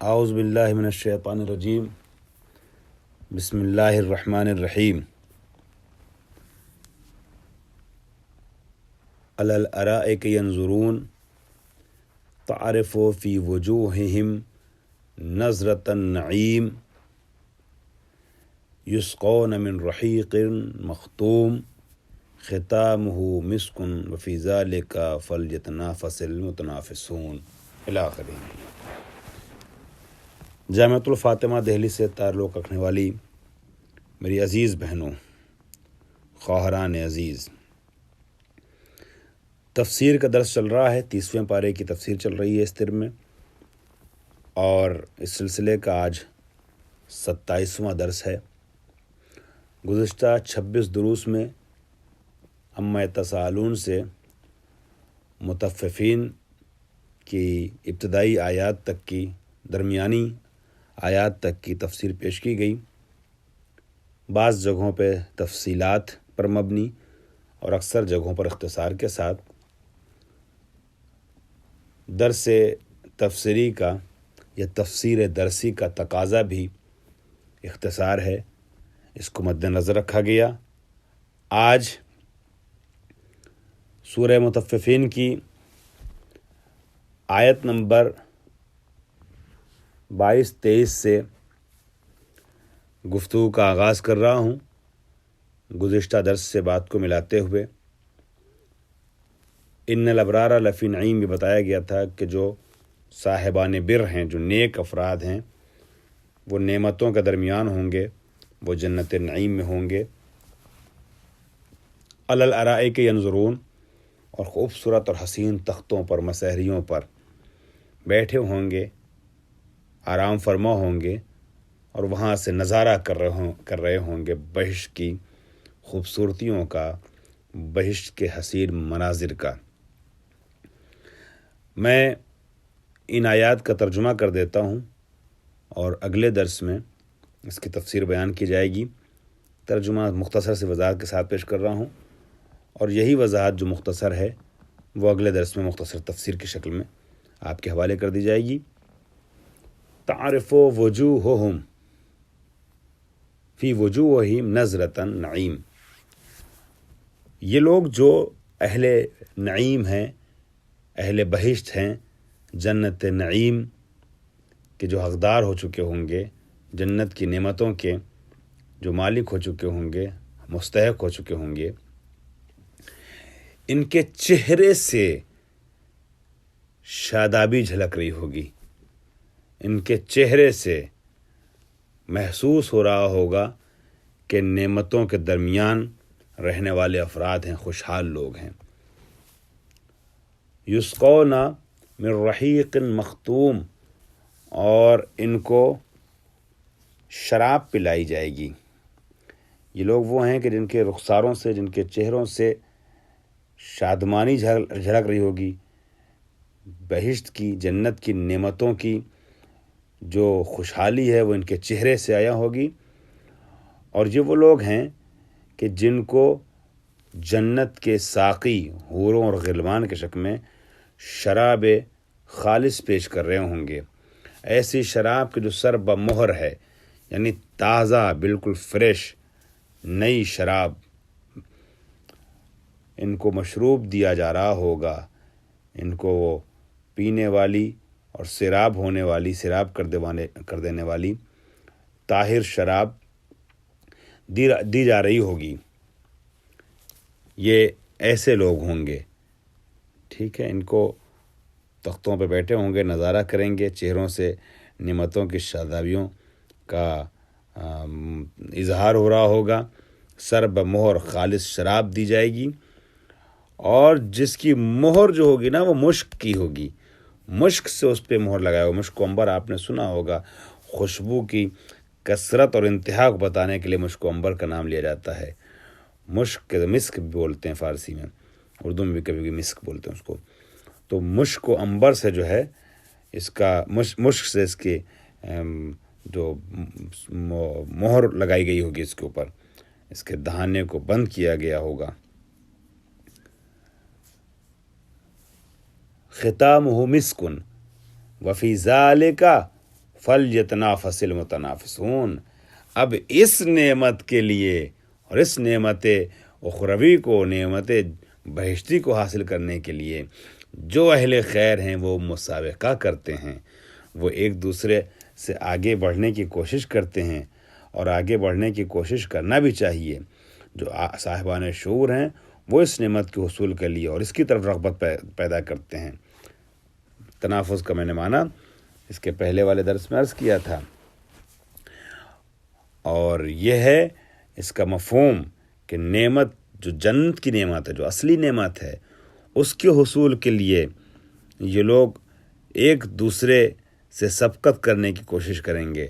اعوذ باللہ من الشیطان الرجیم بسم اللہ الرحمن الرحیم علی الارائک ینظرون تعرف فی وجوہہم نظرۃ النعیم یسقون من رحیق مختوم ختامہ مسک وفی ذلک فلیتنافس المتنافسون الی آخرہ۔ جامعۃ الفاطمہ دہلی سے تعلق رکھنے والی میری عزیز بہنوں، خواہران عزیز، تفسیر کا درس چل رہا ہے۔ 30ویں پارے کی تفسیر چل رہی ہے اس ترم میں، اور اس سلسلے کا آج 27واں درس ہے۔ گزشتہ 26 دروس میں عما یتساءلون سے مطففین کی ابتدائی آیات تک کی، درمیانی آیات تک کی تفسیر پیش کی گئی۔ بعض جگہوں پہ تفصیلات پر مبنی اور اکثر جگہوں پر اختصار کے ساتھ۔ درس تفسیری کا یا تفسیر درسی کا تقاضا بھی اختصار ہے، اس کو مد نظر رکھا گیا۔ آج سورہ مطففین کی آیت نمبر 22-23 سے گفتگو کا آغاز کر رہا ہوں، گزشتہ درس سے بات کو ملاتے ہوئے۔ ان الابرار لفی نعیم بھی بتایا گیا تھا کہ جو صاحبان بر ہیں، جو نیک افراد ہیں، وہ نعمتوں کے درمیان ہوں گے، وہ جنت نعیم میں ہوں گے۔ علی الارائک ینظرون، اور خوبصورت اور حسین تختوں پر، مسہریوں پر بیٹھے ہوں گے، آرام فرما ہوں گے، اور وہاں سے نظارہ کر رہے ہوں گے بہشت کی خوبصورتیوں کا، بہشت کے حسین مناظر کا۔ میں ان آیات کا ترجمہ کر دیتا ہوں، اور اگلے درس میں اس کی تفسیر بیان کی جائے گی۔ ترجمہ مختصر سی وضاحت کے ساتھ پیش کر رہا ہوں، اور یہی وضاحت جو مختصر ہے وہ اگلے درس میں مختصر تفسیر کی شکل میں آپ کے حوالے کر دی جائے گی۔ تعرف وجوہہم فی وجوہہم نظرۃ النعیم، یہ لوگ جو اہل نعیم ہیں، اہل بہشت ہیں، جنت نعیم کے جو حقدار ہو چکے ہوں گے، جنت کی نعمتوں کے جو مالک ہو چکے ہوں گے، مستحق ہو چکے ہوں گے، ان کے چہرے سے شادابی جھلک رہی ہوگی، ان کے چہرے سے محسوس ہو رہا ہوگا کہ نعمتوں کے درمیان رہنے والے افراد ہیں، خوشحال لوگ ہیں۔ یسقون من رحیق مختوم، اور ان کو شراب پلائی جائے گی۔ یہ لوگ وہ ہیں کہ جن کے رخساروں سے، جن کے چہروں سے شادمانی جھلک رہی ہوگی، بہشت کی، جنت کی نعمتوں کی جو خوشحالی ہے وہ ان کے چہرے سے آیا ہوگی۔ اور یہ وہ لوگ ہیں کہ جن کو جنت کے ساقی حوروں اور غلمان کے شکل میں شراب خالص پیش کر رہے ہوں گے، ایسی شراب کہ جو سر بمہر ہے، یعنی تازہ، بالکل فریش، نئی شراب ان کو مشروب دیا جا رہا ہوگا۔ ان کو وہ پینے والی اور سیراب ہونے والی، سیراب کر دینے والی طاہر شراب دی جا رہی ہوگی۔ یہ ایسے لوگ ہوں گے، ٹھیک ہے۔ ان کو تختوں پہ بیٹھے ہوں گے، نظارہ کریں گے، چہروں سے نعمتوں کی شادابیوں کا اظہار ہو رہا ہوگا، سر بمہر خالص شراب دی جائے گی، اور جس کی مہر جو ہوگی نا وہ مشک کی ہوگی، مشک سے اس پہ مہر لگایا ہوگا۔ مشک و عنبر آپ نے سنا ہوگا، خوشبو کی کثرت اور انتہا کو بتانے کے لیے مشک و عنبر کا نام لیا جاتا ہے۔ مشک مسک بھی بولتے ہیں فارسی میں، اردو میں بھی کبھی کبھی مسک بولتے ہیں اس کو۔ تو مشک و عنبر سے جو ہے اس کا مشک سے اس کی جو مہر لگائی گئی ہوگی، اس کے اوپر اس کے دہانے کو بند کیا گیا ہوگا۔ ختامہ مسک وفی ذالک فَلْيَتَنَافَسِ الْمُتَنَافِسُونَ۔ اب اس نعمت کے لیے اور اس نعمت اخروی کو، نعمت بہشتی کو حاصل کرنے کے لیے جو اہل خیر ہیں وہ مسابقہ کرتے ہیں، وہ ایک دوسرے سے آگے بڑھنے کی کوشش کرتے ہیں، اور آگے بڑھنے کی کوشش کرنا بھی چاہیے۔ جو صاحبان شعور ہیں وہ اس نعمت کے حصول کے لیے اور اس کی طرف رغبت پیدا کرتے ہیں۔ تنافس کا میں نے معنی اس کے پہلے والے درس میں عرض کیا تھا، اور یہ ہے اس کا مفہوم کہ نعمت جو جنت کی نعمت ہے، جو اصلی نعمت ہے، اس کے حصول کے لیے یہ لوگ ایک دوسرے سے سبقت کرنے کی کوشش کریں گے۔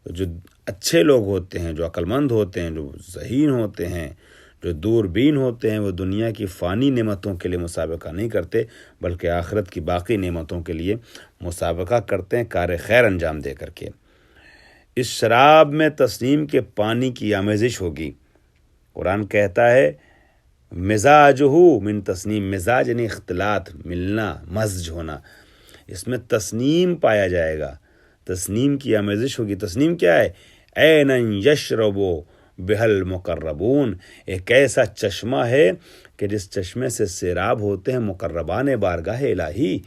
جو اچھے لوگ ہوتے ہیں، جو عقل مند ہوتے ہیں، جو ذہین ہوتے ہیں، جو دوربین ہوتے ہیں، وہ دنیا کی فانی نعمتوں کے لیے مسابقہ نہیں کرتے بلکہ آخرت کی باقی نعمتوں کے لیے مسابقہ کرتے ہیں، کار خیر انجام دے کر کے۔ اس شراب میں تسنیم کے پانی کی آمیزش ہوگی۔ قرآن کہتا ہے مزاجہ من تسنیم، مزاج یعنی اختلاط، ملنا، مزج ہونا، اس میں تسنیم پایا جائے گا، تسنیم کی آمیزش ہوگی۔ تسنیم کیا ہے؟ عینا یشرب بہا المقربون، ایک ایسا چشمہ ہے کہ جس چشمے سے سیراب ہوتے ہیں مقربان بارگاہ الہی۔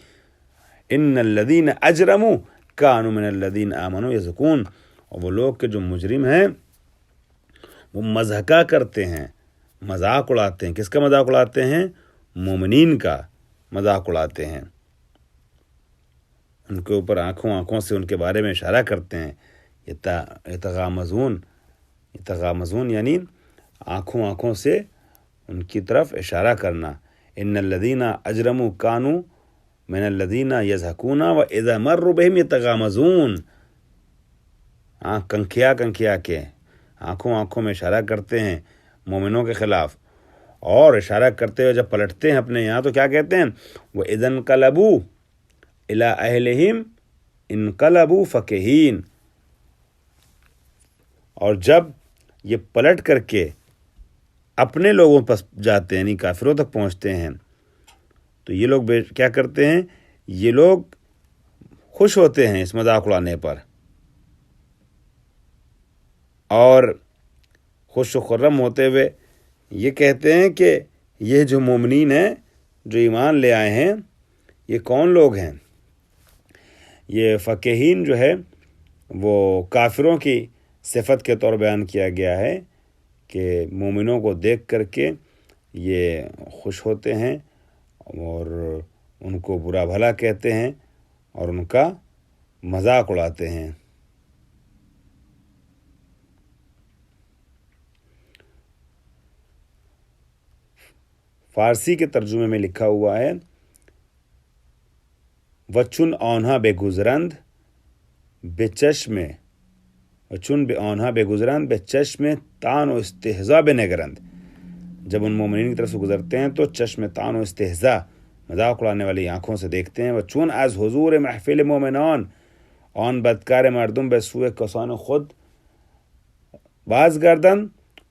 ان الذین اجرموا کانوا من الذین آمنوا یضحکون، اور وہ لوگ کہ جو مجرم ہیں وہ مضحکہ کرتے ہیں، مذاق اڑاتے ہیں۔ کس کا مذاق اڑاتے ہیں؟ مومنین کا مذاق اڑاتے ہیں، ان کے اوپر آنکھوں سے ان کے بارے میں اشارہ کرتے ہیں۔ یتغامزون یعنی آنکھوں سے ان کی طرف اشارہ کرنا۔ ان الذین اجرموا کانوا من الذین یضحکون واذا مروا بہم یتغامزون، کنکھیا کے آنکھوں میں اشارہ کرتے ہیں مومنوں کے خلاف، اور اشارہ کرتے ہوئے جب پلٹتے ہیں اپنے یہاں تو کیا کہتے ہیں؟ وَإِذَا انْقَلَبُوا إِلَىٰ أَهْلِهِمْ انْقَلَبُوا فَكِهِينَ، اور جب یہ پلٹ کر کے اپنے لوگوں پر جاتے ہیں، یعنی کافروں تک پہنچتے ہیں، تو یہ لوگ کیا کرتے ہیں؟ یہ لوگ خوش ہوتے ہیں اس مذاق اڑانے پر، اور خوش و خرم ہوتے ہوئے یہ کہتے ہیں کہ یہ جو مومنین ہیں، جو ایمان لے آئے ہیں، یہ کون لوگ ہیں؟ یہ فقیہین جو ہے وہ کافروں کی صفت کے طور بیان کیا گیا ہے کہ مومنوں کو دیکھ کر کے یہ خوش ہوتے ہیں اور ان کو برا بھلا کہتے ہیں اور ان کا مذاق اڑاتے ہیں۔ فارسی کے ترجمے میں لکھا ہوا ہے وچن آنها بگذرند به چشم وچن به آنها بگذرند به چشم طعن و استہزاء بنگرند، جب ان مومنین کی طرف سے گزرتے ہیں تو چشم طعن و استہزاء، مذاق اڑانے والی آنکھوں سے دیکھتے ہیں۔ وچون از حضور محفل مومنان آن بدکار مردم به سوء کسان خود باز گردن،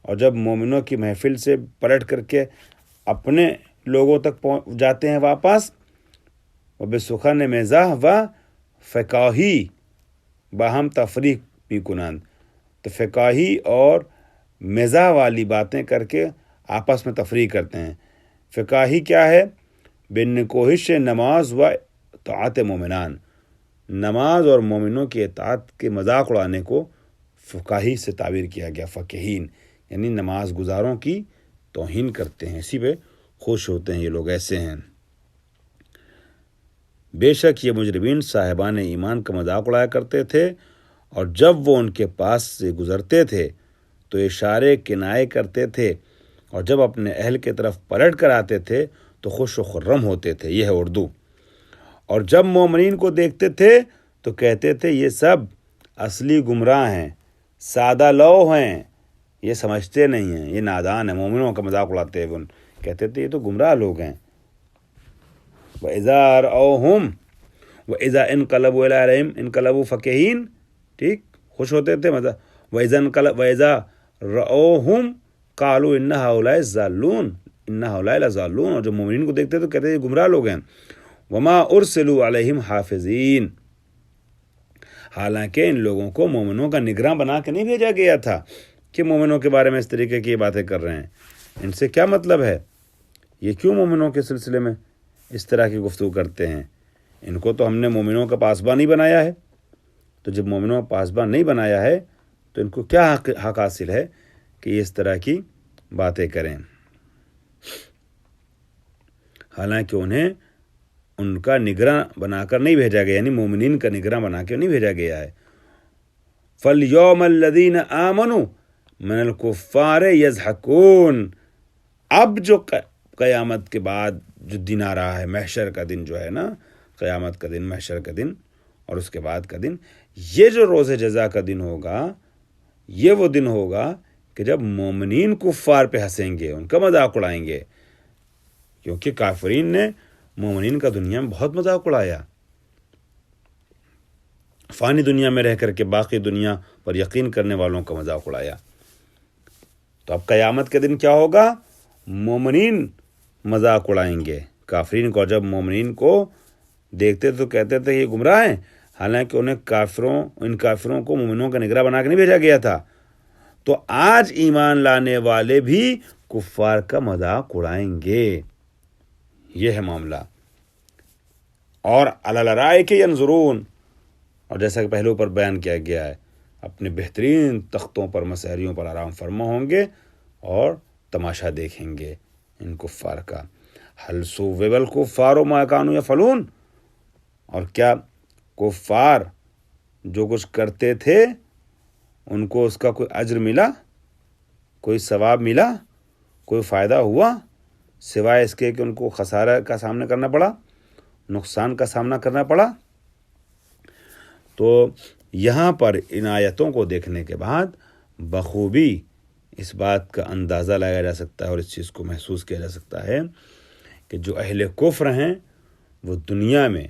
اور جب مومنوں کی محفل سے پلٹ کر کے اپنے لوگوں تک جاتے ہیں واپس، وبسخن مزاح و فقاہی باہم تفریق بھی کنند، تو فقاہی اور مزاح والی باتیں کر کے آپس میں تفریق کرتے ہیں۔ فقاہی کیا ہے؟ بن کوہش نماز و اطاعت مومنان، نماز اور مومنوں کی اطاعت کے مذاق اڑانے کو فقاہی سے تعبیر کیا گیا، فقیہین یعنی نماز گزاروں کی توہین کرتے ہیں، اسی پہ خوش ہوتے ہیں، یہ لوگ ایسے ہیں۔ بے شک یہ مجرمین صاحبان ایمان کا مذاق اڑایا کرتے تھے، اور جب وہ ان کے پاس سے گزرتے تھے تو اشارے کنائے کرتے تھے، اور جب اپنے اہل کی طرف پلٹ کر آتے تھے تو خوش و خرم ہوتے تھے۔ یہ ہے اردو۔ اور جب مومنین کو دیکھتے تھے تو کہتے تھے یہ سب اصلی گمراہ ہیں، سادہ لو ہیں، یہ سمجھتے نہیں ہیں، یہ نادان ہیں۔ مومنوں کا مذاق اڑاتے ہوئے کہتے تھے یہ تو گمراہ لوگ ہیں۔ وَإِذَا رَأَوْهُمْ وَإِذَا انْقَلَبُوا إِلَىٰ أَهْلِهِمْ انْقَلَبُوا فَكِهِينَ، ٹھیک، خوش ہوتے تھے۔ وَإِذَا رَأَوْهُمْ قَالُوا إِنَّ هَؤُلَاءِ ضَالُّونَ إِنَّ هَؤُلَاءِ لَضَالُّونَ، اور جب مومنین کو دیکھتے تو کہتے ہیں یہ گمراہ لوگ ہیں۔ وَمَا أُرْسِلُوا عَلَيْهِمْ حَافِظِينَ، حالانکہ ان لوگوں کو مومنوں کا نگراں بنا کے نہیں بھیجا گیا تھا کہ مومنوں کے بارے میں اس طریقے کی باتیں کر رہے ہیں، ان سے کیا مطلب ہے، یہ کیوں مومنوں کے سلسلے میں اس طرح کی گفتگو کرتے ہیں، ان کو تو ہم نے مومنوں کا پاسبان نہیں بنایا ہے، تو جب مومنوں کا پاسبان نہیں بنایا ہے تو ان کو کیا حق حاصل ہے کہ یہ اس طرح کی باتیں کریں، حالانکہ انہیں ان کا نگراں بنا کر نہیں بھیجا گیا، یعنی مومنین کا نگراں بنا کے نہیں بھیجا گیا ہے۔ فَالْيَوْمَ الَّذِينَ آمَنُوا مِنَ الْكُفَّارِ يَضْحَكُونَ، اب جو قیامت کے بعد جو دن آ رہا ہے، محشر کا دن جو ہے نا، قیامت کا دن، محشر کا دن اور اس کے بعد کا دن، یہ جو روز جزا کا دن ہوگا، یہ وہ دن ہوگا کہ جب مومنین کفار پہ ہنسیں گے، ان کا مذاق اڑائیں گے، کیونکہ کافرین نے مومنین کا دنیا میں بہت مذاق اڑایا، فانی دنیا میں رہ کر کے باقی دنیا پر یقین کرنے والوں کا مذاق اڑایا۔ تو اب قیامت کے دن کیا ہوگا؟ مومنین مذاق اڑائیں گے کافرین کو، اور جب مومنین کو دیکھتے تو کہتے تھے یہ گمراہ ہیں، حالانکہ انہیں ان کافروں کو مومنوں کا نگراں بنا کے نہیں بھیجا گیا تھا۔ تو آج ایمان لانے والے بھی کفار کا مذاق اڑائیں گے، یہ ہے معاملہ۔ اور علی الارائک ینظرون، اور جیسا کہ پہلے اوپر بیان کیا گیا ہے، اپنے بہترین تختوں پر، مسہریوں پر آرام فرما ہوں گے اور تماشا دیکھیں گے ان کفار کا۔ هل ثوب الکفار ما كانوا یفعلون، اور کیا کفار جو کچھ کرتے تھے ان کو اس کا کوئی اجر ملا، کوئی ثواب ملا، کوئی فائدہ ہوا، سوائے اس کے کہ ان کو خسارہ کا سامنا کرنا پڑا، نقصان کا سامنا کرنا پڑا۔ تو یہاں پر ان آیتوں کو دیکھنے کے بعد بخوبی اس بات کا اندازہ لگایا جا سکتا ہے اور اس چیز کو محسوس کیا جا سکتا ہے کہ جو اہل کفر ہیں وہ دنیا میں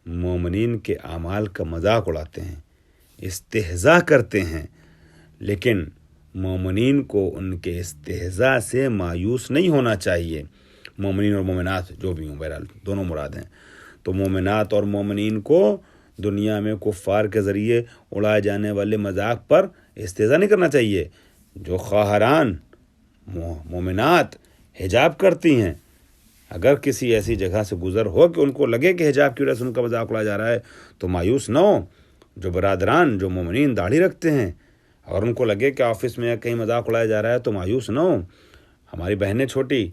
مومنین کے اعمال کا مذاق اڑاتے ہیں، استہزاء کرتے ہیں، لیکن مومنین کو ان کے استہزاء سے مایوس نہیں ہونا چاہیے۔ مومنین اور مومنات جو بھی ہوں، بہرحال دونوں مراد ہیں، تو مومنات اور مومنین کو دنیا میں کفار کے ذریعے اڑائے جانے والے مذاق پر استہزاء نہیں کرنا چاہیے۔ جو خواہران مومنات حجاب کرتی ہیں، اگر کسی ایسی جگہ سے گزر ہو کہ ان کو لگے کہ حجاب کی وجہ سے ان کا مذاق اڑایا جا رہا ہے تو مایوس نہ ہو۔ جو برادران، جو مومنین داڑھی رکھتے ہیں، اور ان کو لگے کہ آفس میں کہیں مذاق اڑایا جا رہا ہے تو مایوس نہ ہو۔ ہماری بہنیں، چھوٹی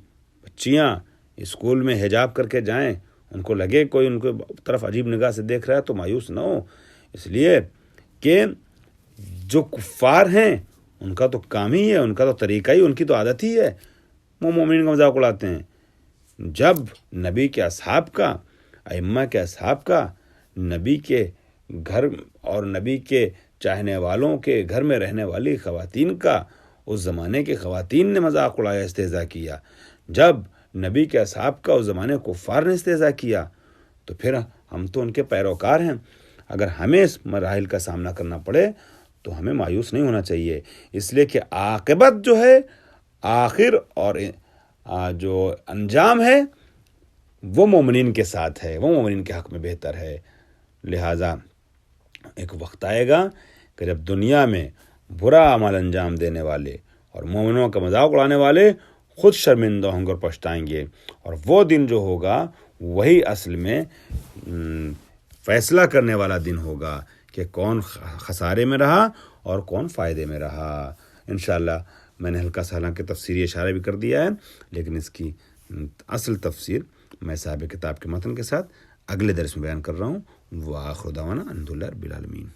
بچیاں اسکول میں حجاب کر کے جائیں، ان کو لگے کوئی ان کو طرف عجیب نگاہ سے دیکھ رہا ہے تو مایوس نہ ہو، اس لیے کہ جو کفار ہیں ان کا تو کام ہی ہے، ان کا تو طریقہ ہی، ان کی تو عادت ہی ہے، وہ مومنین کا مذاق اڑاتے ہیں۔ جب نبی کے اصحاب کا، ائمہ کے اصحاب کا، نبی کے گھر اور نبی کے چاہنے والوں کے گھر میں رہنے والی خواتین کا، اس زمانے کی خواتین نے مذاق اڑایا، استہزاء کیا، جب نبی کے اصحاب کا اس زمانے کفار نے استہزاء کیا، تو پھر ہم تو ان کے پیروکار ہیں۔ اگر ہمیں اس مراحل کا سامنا کرنا پڑے تو ہمیں مایوس نہیں ہونا چاہیے، اس لیے کہ عاقبت جو ہے، آخر اور جو انجام ہے وہ مومنین کے ساتھ ہے، وہ مومنین کے حق میں بہتر ہے۔ لہٰذا ایک وقت آئے گا کہ جب دنیا میں برا عمل انجام دینے والے اور مومنوں کا مذاق اڑانے والے خود شرمندہ ہوں گے اور پچھتائیں گے، اور وہ دن جو ہوگا وہی اصل میں فیصلہ کرنے والا دن ہوگا کہ کون خسارے میں رہا اور کون فائدے میں رہا۔ انشاءاللہ میں نے ہلکا سا حالانکہ تفسیری اشارہ بھی کر دیا ہے، لیکن اس کی اصل تفسیر میں صاحب کتاب کے متن کے ساتھ اگلے درس میں بیان کر رہا ہوں۔ وآخر دعوانا الحمدللہ رب العالمین۔